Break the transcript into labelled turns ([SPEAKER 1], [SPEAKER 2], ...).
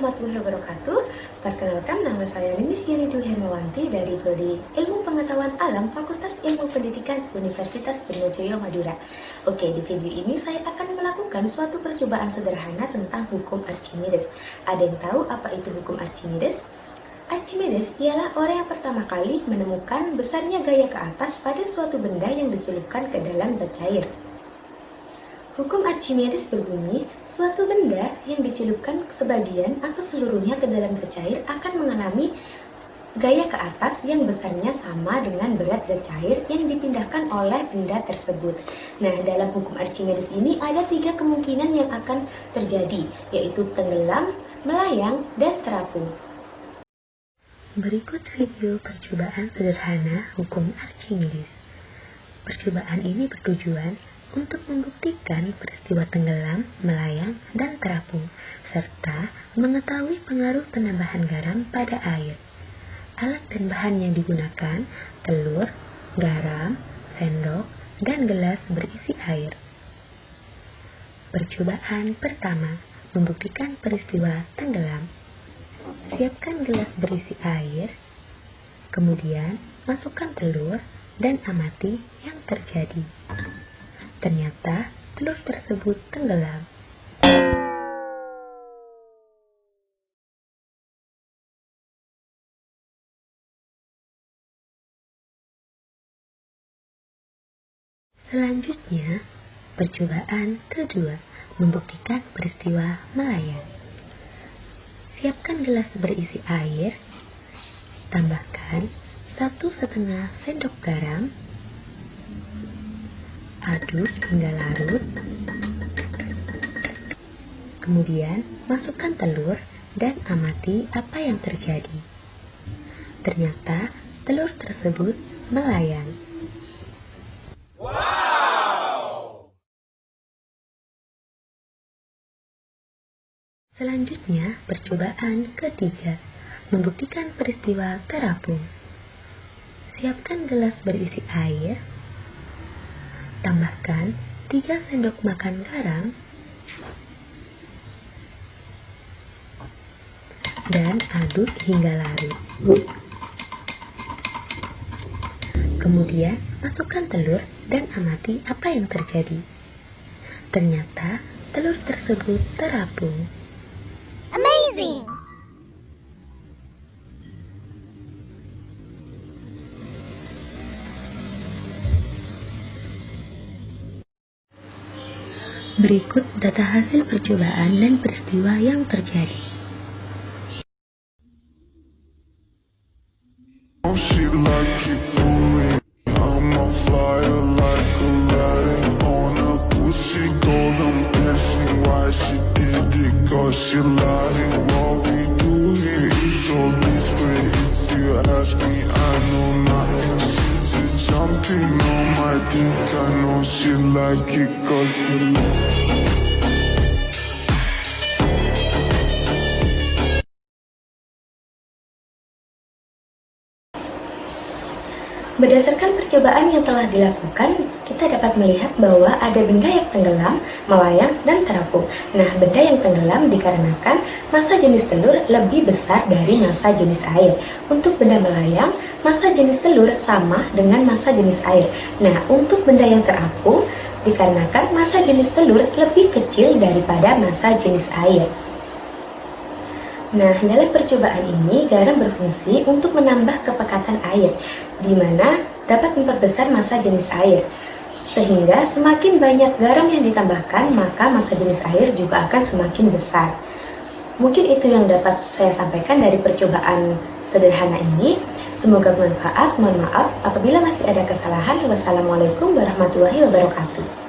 [SPEAKER 1] warahmatullahi wabarakatuh. Perkenalkan, nama saya Ninis Yanidu Hermawanti dari Prodi Ilmu Pengetahuan Alam Fakultas Ilmu Pendidikan Universitas Trunojoyo Madura. Oke, di video ini saya akan melakukan suatu percobaan sederhana tentang hukum Archimedes. Ada yang tahu apa itu hukum Archimedes? Archimedes ialah orang yang pertama kali menemukan besarnya gaya ke atas pada suatu benda yang dicelupkan ke dalam zat cair. Hukum Archimedes berbunyi, suatu benda yang dicelupkan sebagian atau seluruhnya ke dalam zat cair akan mengalami gaya ke atas yang besarnya sama dengan berat zat cair yang dipindahkan oleh benda tersebut. Nah, dalam hukum Archimedes ini ada 3 kemungkinan yang akan terjadi, yaitu tenggelam, melayang, dan terapung.
[SPEAKER 2] Berikut video percobaan sederhana hukum Archimedes. Percobaan ini bertujuan untuk membuktikan peristiwa tenggelam, melayang, dan terapung, serta mengetahui pengaruh penambahan garam pada air. Alat dan bahan yang digunakan, telur, garam, sendok, dan gelas berisi air. Percobaan pertama, membuktikan peristiwa tenggelam. Siapkan gelas berisi air, kemudian masukkan telur dan amati yang terjadi. Ternyata telur tersebut tenggelam. Selanjutnya, percobaan kedua, membuktikan peristiwa melayang. Siapkan gelas berisi air, tambahkan 1,5 sendok garam, aduk hingga larut, kemudian masukkan telur dan amati apa yang terjadi. Ternyata telur tersebut melayang. Selanjutnya, percobaan ketiga, membuktikan peristiwa terapung. Siapkan gelas berisi air, tambahkan 3 sendok makan garam, dan aduk hingga larut. Kemudian, masukkan telur dan amati apa yang terjadi. Ternyata, telur tersebut terapung.
[SPEAKER 3] Amazing!
[SPEAKER 2] Berikut data hasil percobaan dan peristiwa yang terjadi.
[SPEAKER 4] She lying, what we do here is so discreet. If you ask me, I know nothing. She's just jumping on my dick. I know she like it 'cause she
[SPEAKER 1] Berdasarkan percobaan yang telah dilakukan, kita dapat melihat bahwa ada benda yang tenggelam, melayang, dan terapung. Nah, benda yang tenggelam dikarenakan massa jenis telur lebih besar dari massa jenis air. Untuk benda melayang, massa jenis telur sama dengan massa jenis air. Nah, untuk benda yang terapung, dikarenakan massa jenis telur lebih kecil daripada massa jenis air. Nah, dalam percobaan ini, garam berfungsi untuk menambah kepekatan air, di mana dapat memperbesar massa jenis air. Sehingga semakin banyak garam yang ditambahkan, maka massa jenis air juga akan semakin besar. Mungkin itu yang dapat saya sampaikan dari percobaan sederhana ini. Semoga bermanfaat. Mohon maaf apabila masih ada kesalahan. Wassalamualaikum warahmatullahi wabarakatuh.